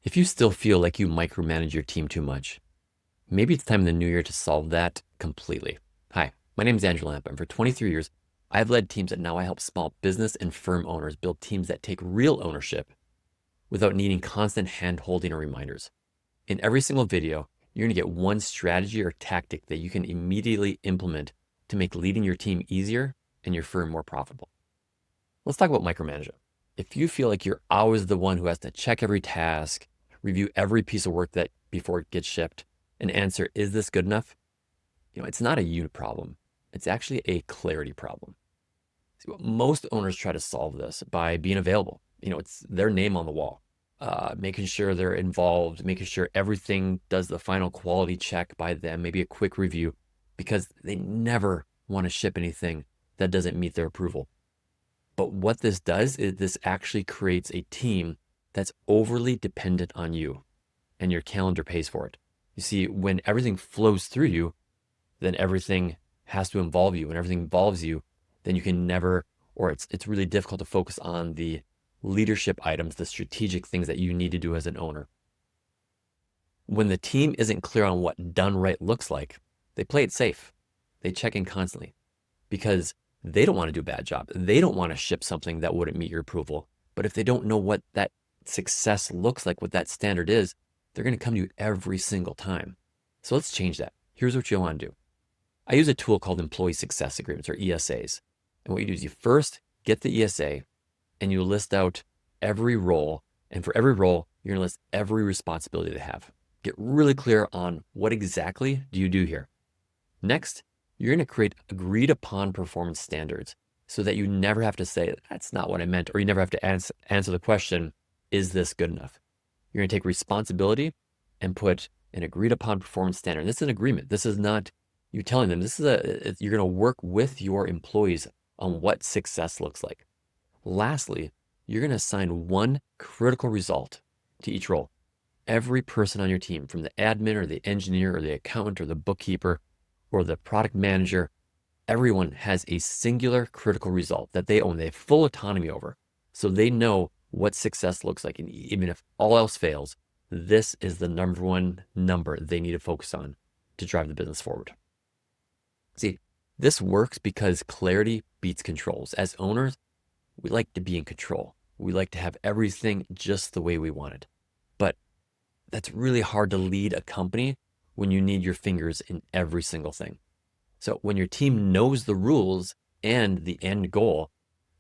If you still feel like you micromanage your team too much, maybe it's time in the new year to solve that completely. Hi, my name is Andrew Lamppa, and for 23 years, I've led teams that now I help small business and firm owners build teams that take real ownership without needing constant hand-holding or reminders. In every single video, you're going to get one strategy or tactic that you can immediately implement to make leading your team easier and your firm more profitable. Let's talk about micromanaging. If you feel like you're always the one who has to check every task, review every piece of work that before it gets shipped, and answer, is this good enough? It's not a you problem. It's actually a clarity problem. See, most owners try to solve this by being available. It's their name on the wall, making sure they're involved, making sure everything does the final quality check by them, maybe a quick review, because they never want to ship anything that doesn't meet their approval. But what this does is this actually creates a team that's overly dependent on you, and your calendar pays for it. You see, when everything flows through you, then everything has to involve you. When everything involves you, then you can never, or it's really difficult to focus on the leadership items, the strategic things that you need to do as an owner. When the team isn't clear on what done right looks like, they play it safe. They check in constantly because they don't want to do a bad job. They don't want to ship something that wouldn't meet your approval. But if they don't know what that success looks like, what that standard is, they're going to come to you every single time. So let's change that. Here's what you want to do. I use a tool called Employee Success Agreements, or ESAs. And what you do is you first get the ESA and you list out every role. And for every role, you're going to list every responsibility they have. Get really clear on what exactly do you do here. Next, you're going to create agreed upon performance standards so that you never have to say, that's not what I meant, or you never have to answer the question, is this good enough? You're going to take responsibility and put an agreed upon performance standard. This is an agreement. This is not you telling them. You're going to work with your employees on what success looks like. Lastly, you're going to assign one critical result to each role. Every person on your team, from the admin or the engineer or the accountant or the bookkeeper or the product manager, everyone has a singular critical result that they own. They have full autonomy over. So they know what success looks like. And even if all else fails, this is the number one number they need to focus on to drive the business forward. See, this works because clarity beats controls. As owners, we like to be in control. We like to have everything just the way we want it. But that's really hard to lead a company when you need your fingers in every single thing. So when your team knows the rules and the end goal,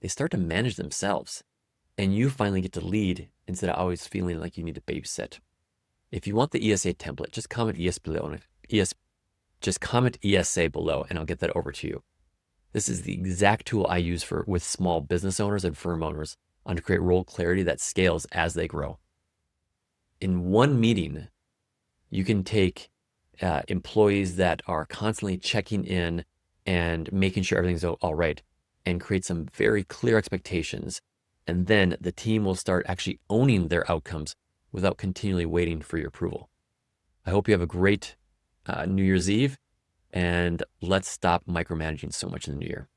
they start to manage themselves. And you finally get to lead instead of always feeling like you need to babysit. If you want the ESA template, just comment ESA below and I'll get that over to you. This is the exact tool I use with small business owners and firm owners on to create role clarity that scales as they grow. In one meeting, you can take employees that are constantly checking in and making sure everything's all right and create some very clear expectations. And then the team will start actually owning their outcomes without continually waiting for your approval. I hope you have a great New Year's Eve, and let's stop micromanaging so much in the new year.